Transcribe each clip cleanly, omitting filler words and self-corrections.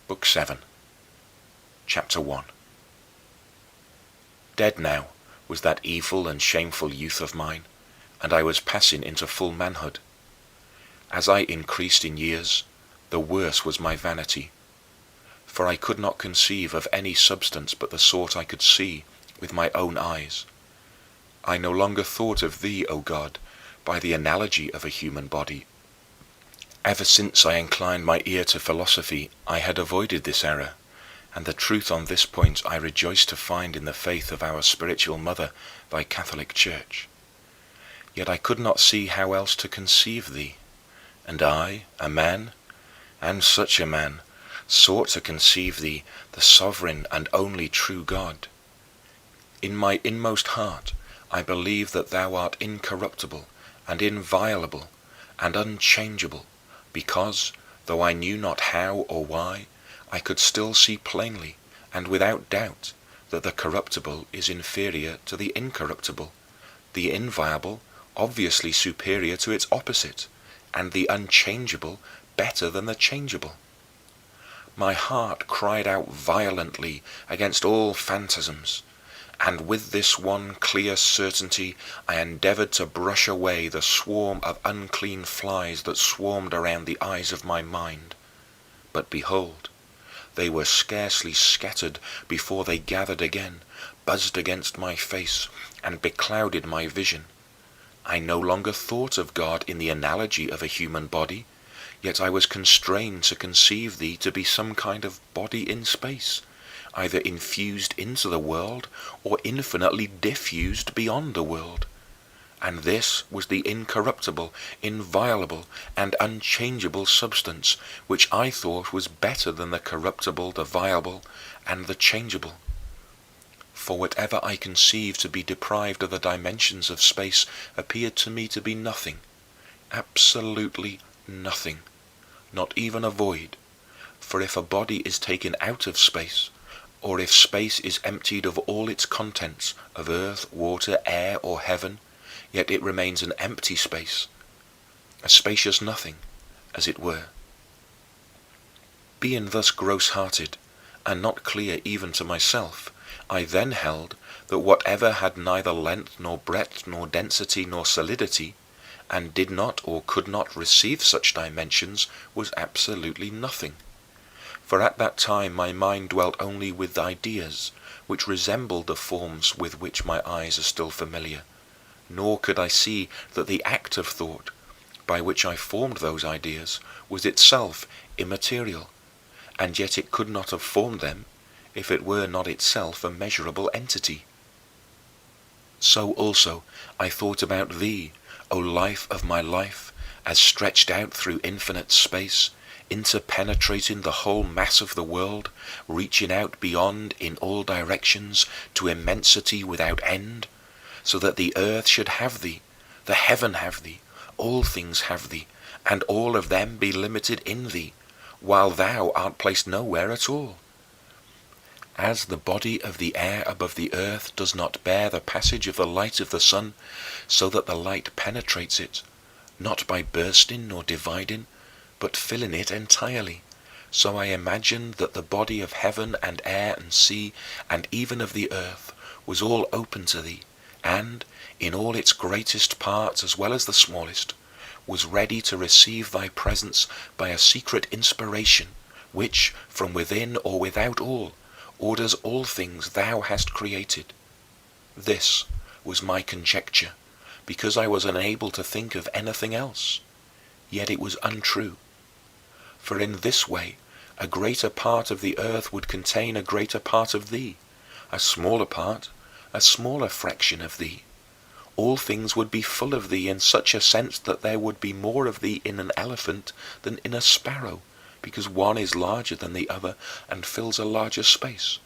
Book 7, Chapter 1. Dead now was that evil and shameful youth of mine, and I was passing into full manhood. As I increased in years, the worse was my vanity, for I could not conceive of any substance but the sort I could see with my own eyes. I no longer thought of thee, O God, by the analogy of a human body. Ever since I inclined my ear to philosophy, I had avoided this error, and the truth on this point I rejoice to find in the faith of our spiritual mother, thy Catholic Church. Yet I could not see how else to conceive thee, and I, a man, and such a man, sought to conceive thee, the sovereign and only true God. In my inmost heart I believe that thou art incorruptible and inviolable and unchangeable, because, though I knew not how or why, I could still see plainly and without doubt that the corruptible is inferior to the incorruptible, the inviolable obviously superior to its opposite, and the unchangeable better than the changeable. My heart cried out violently against all phantasms, and with this one clear certainty I endeavored to brush away the swarm of unclean flies that swarmed around the eyes of my mind. But behold, they were scarcely scattered before they gathered again, buzzed against my face, and beclouded my vision. I no longer thought of God in the analogy of a human body, yet I was constrained to conceive thee to be some kind of body in space, either infused into the world or infinitely diffused beyond the world. And this was the incorruptible, inviolable, and unchangeable substance which I thought was better than the corruptible, the viable, and the changeable. For whatever I conceived to be deprived of the dimensions of space appeared to me to be nothing, absolutely nothing, not even a void. For if a body is taken out of space, or if space is emptied of all its contents, of earth, water, air, or heaven, yet it remains an empty space, a spacious nothing, as it were. Being thus gross-hearted, and not clear even to myself, I then held that whatever had neither length nor breadth nor density nor solidity, and did not or could not receive such dimensions, was absolutely nothing. For at that time my mind dwelt only with ideas, which resembled the forms with which my eyes are still familiar, nor could I see that the act of thought, by which I formed those ideas, was itself immaterial, and yet it could not have formed them if it were not itself a measurable entity. So also I thought about thee, O life of my life, as stretched out through infinite space, interpenetrating the whole mass of the world, reaching out beyond in all directions to immensity without end, so that the earth should have thee, the heaven have thee, all things have thee, and all of them be limited in thee, while thou art placed nowhere at all. As the body of the air above the earth does not bear the passage of the light of the sun, so that the light penetrates it, not by bursting nor dividing, but filling it entirely, so I imagined that the body of heaven and air and sea, and even of the earth, was all open to thee, and, in all its greatest parts as well as the smallest, was ready to receive thy presence by a secret inspiration, which, from within or without all, orders all things thou hast created. This was my conjecture, because I was unable to think of anything else. Yet it was untrue. For in this way a greater part of the earth would contain a greater part of thee, a smaller part, a smaller fraction of thee. All things would be full of thee in such a sense that there would be more of thee in an elephant than in a sparrow, because one is larger than the other and fills a larger space.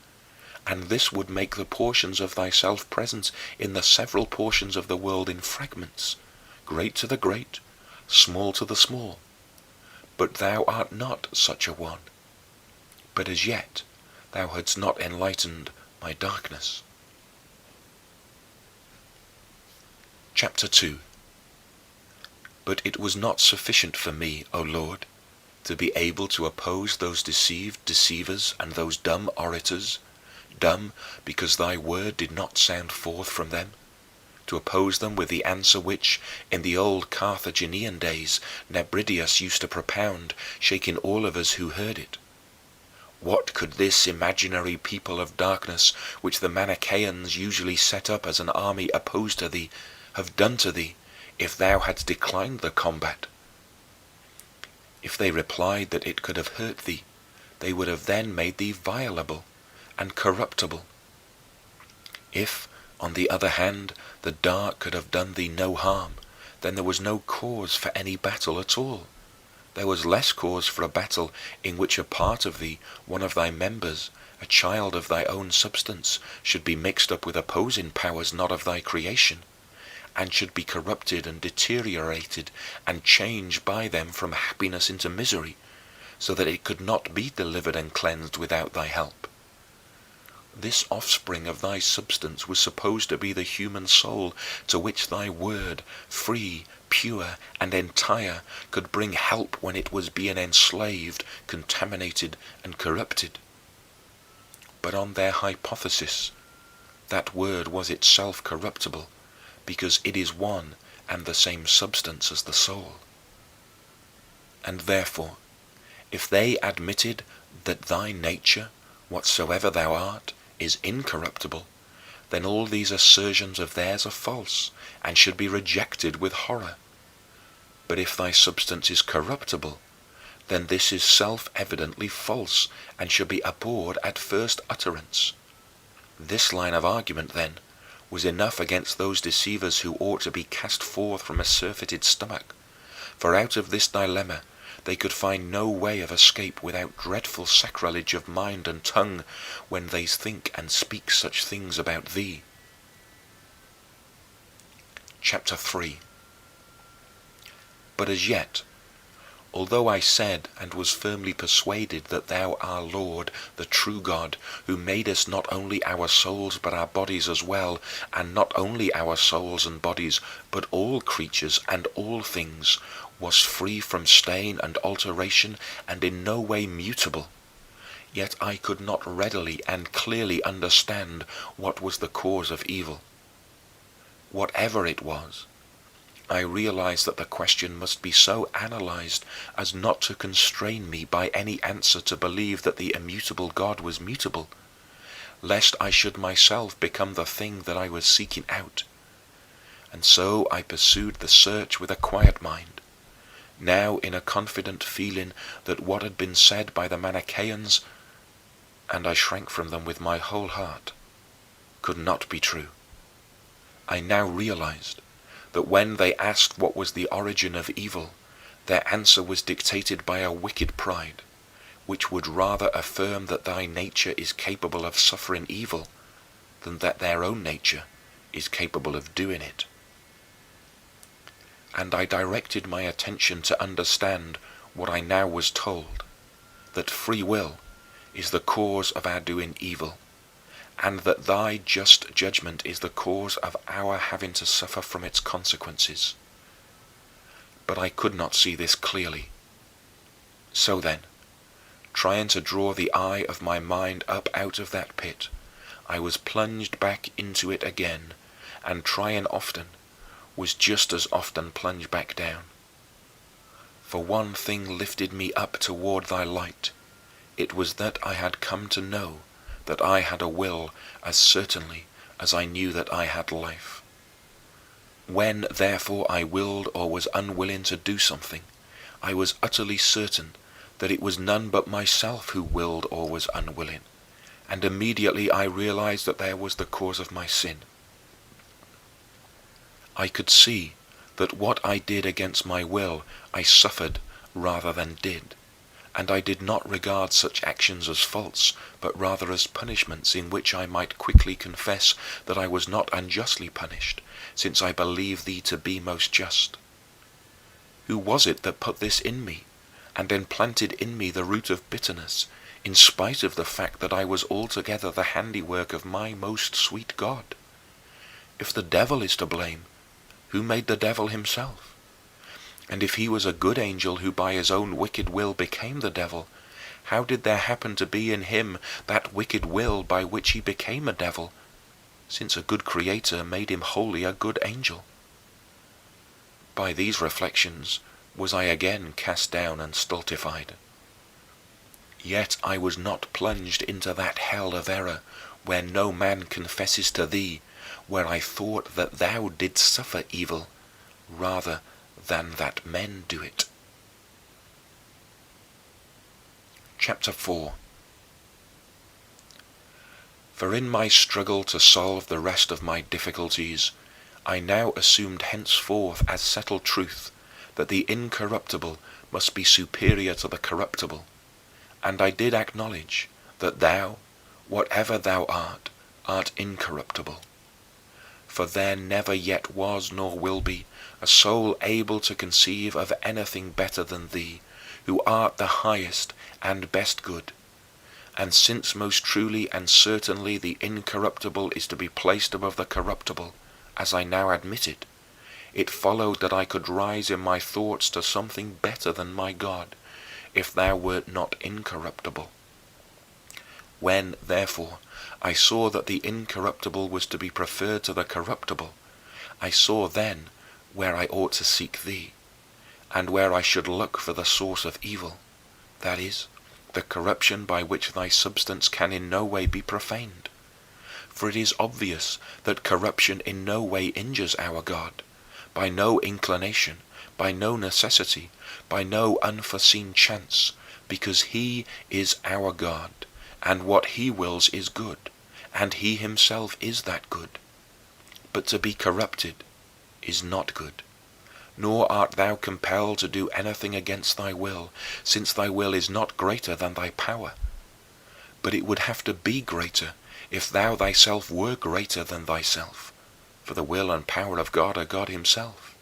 And this would make the portions of thyself present in the several portions of the world in fragments, great to the great, small to the small. But thou art not such a one. But as yet thou hadst not enlightened my darkness. Chapter 2. But it was not sufficient for me, O Lord, to be able to oppose those deceived deceivers and those dumb orators, dumb because thy word did not sound forth from them, to oppose them with the answer which, in the old Carthaginian days, Nebridius used to propound, shaking all of us who heard it. What could this imaginary people of darkness, which the Manichaeans usually set up as an army opposed to thee, have done to thee, if thou hadst declined the combat? If they replied that it could have hurt thee, they would have then made thee violable and corruptible. If, on the other hand, the dark could have done thee no harm, then there was no cause for any battle at all. There was less cause for a battle in which a part of thee, one of thy members, a child of thy own substance, should be mixed up with opposing powers not of thy creation, and should be corrupted and deteriorated and changed by them from happiness into misery, so that it could not be delivered and cleansed without thy help. This offspring of thy substance was supposed to be the human soul to which thy word, free, pure, and entire, could bring help when it was being enslaved, contaminated, and corrupted. But on their hypothesis, that word was itself corruptible, because it is one and the same substance as the soul. And therefore, if they admitted that thy nature, whatsoever thou art, is incorruptible, then all these assertions of theirs are false and should be rejected with horror. But if thy substance is corruptible, then this is self-evidently false and should be abhorred at first utterance. This line of argument, then, was enough against those deceivers who ought to be cast forth from a surfeited stomach, for out of this dilemma they could find no way of escape without dreadful sacrilege of mind and tongue when they think and speak such things about thee. Chapter 3. But as yet, although I said and was firmly persuaded that thou art Lord, the true God, who madest not only our souls but our bodies as well, and not only our souls and bodies but all creatures and all things, was free from stain and alteration and in no way mutable, yet I could not readily and clearly understand what was the cause of evil. Whatever it was, I realized that the question must be so analyzed as not to constrain me by any answer to believe that the immutable God was mutable, lest I should myself become the thing that I was seeking out. And so I pursued the search with a quiet mind, now in a confident feeling that what had been said by the Manichaeans, and I shrank from them with my whole heart, could not be true. I now realized that when they asked what was the origin of evil, their answer was dictated by a wicked pride, which would rather affirm that thy nature is capable of suffering evil than that their own nature is capable of doing it. And I directed my attention to understand what I now was told, that free will is the cause of our doing evil, and that thy just judgment is the cause of our having to suffer from its consequences. But I could not see this clearly. So then, trying to draw the eye of my mind up out of that pit, I was plunged back into it again, and trying often, was just as often plunged back down. For one thing lifted me up toward thy light. It was that I had come to know that I had a will as certainly as I knew that I had life. When, therefore, I willed or was unwilling to do something, I was utterly certain that it was none but myself who willed or was unwilling, and immediately I realized that there was the cause of my sin. I could see that what I did against my will I suffered rather than did, and I did not regard such actions as faults, but rather as punishments in which I might quickly confess that I was not unjustly punished, since I believe thee to be most just. Who was it that put this in me, and implanted in me the root of bitterness, in spite of the fact that I was altogether the handiwork of my most sweet God? If the devil is to blame, who made the devil himself? And if he was a good angel who by his own wicked will became the devil, how did there happen to be in him that wicked will by which he became a devil, since a good creator made him wholly a good angel? By these reflections was I again cast down and stultified. Yet I was not plunged into that hell of error where no man confesses to thee, where I thought that thou didst suffer evil rather than that men do it. Chapter 4. For in my struggle to solve the rest of my difficulties, I now assumed henceforth as settled truth that the incorruptible must be superior to the corruptible, and I did acknowledge that thou, whatever thou art incorruptible. For there never yet was nor will be a soul able to conceive of anything better than thee, who art the highest and best good. And since most truly and certainly the incorruptible is to be placed above the corruptible, as I now admitted, it followed that I could rise in my thoughts to something better than my God, if thou wert not incorruptible. When, therefore, I saw that the incorruptible was to be preferred to the corruptible, I saw then where I ought to seek thee, and where I should look for the source of evil, that is, the corruption by which thy substance can in no way be profaned. For it is obvious that corruption in no way injures our God, by no inclination, by no necessity, by no unforeseen chance, because he is our God, and what he wills is good, and he himself is that good. But to be corrupted is not good, nor art thou compelled to do anything against thy will, since thy will is not greater than thy power. But it would have to be greater if thou thyself were greater than thyself, for the will and power of God are God himself.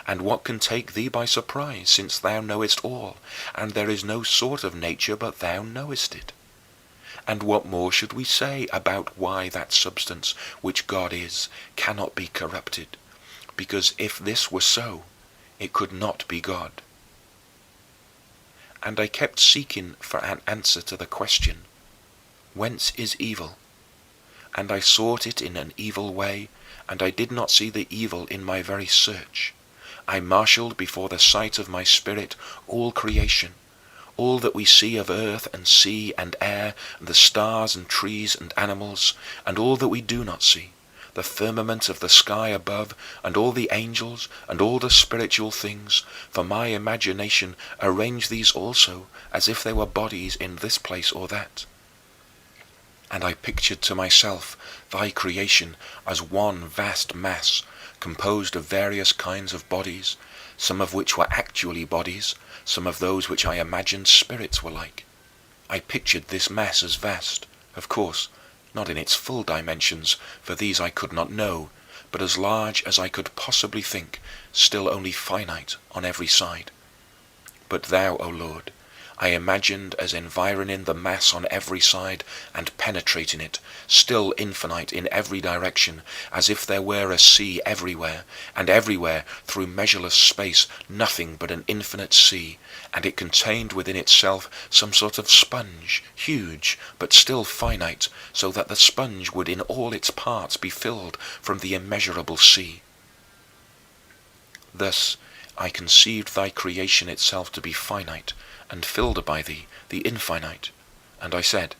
And what can take thee by surprise, since thou knowest all, and there is no sort of nature but thou knowest it? And what more should we say about why that substance which God is cannot be corrupted? Because if this were so, it could not be God. And I kept seeking for an answer to the question, whence is evil? And I sought it in an evil way, and I did not see the evil in my very search. I marshaled before the sight of my spirit all creation, all that we see of earth and sea and air, and the stars and trees and animals, and all that we do not see, the firmament of the sky above, and all the angels, and all the spiritual things, for my imagination arranged these also as if they were bodies in this place or that. And I pictured to myself thy creation as one vast mass, composed of various kinds of bodies, some of which were actually bodies, some of those which I imagined spirits were like. I pictured this mass as vast, of course, not in its full dimensions, for these I could not know, but as large as I could possibly think, still only finite on every side. But thou, O Lord, I imagined as environing the mass on every side and penetrating it, still infinite in every direction, as if there were a sea everywhere, and everywhere, through measureless space, nothing but an infinite sea, and it contained within itself some sort of sponge, huge, but still finite, so that the sponge would in all its parts be filled from the immeasurable sea. Thus I conceived thy creation itself to be finite, and filled by thee, the infinite. And I said,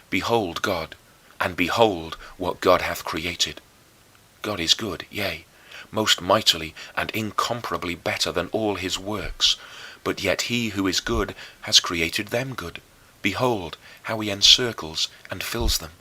behold God, and behold what God hath created. God is good, yea, most mightily and incomparably better than all his works, but yet he who is good has created them good. Behold how he encircles and fills them.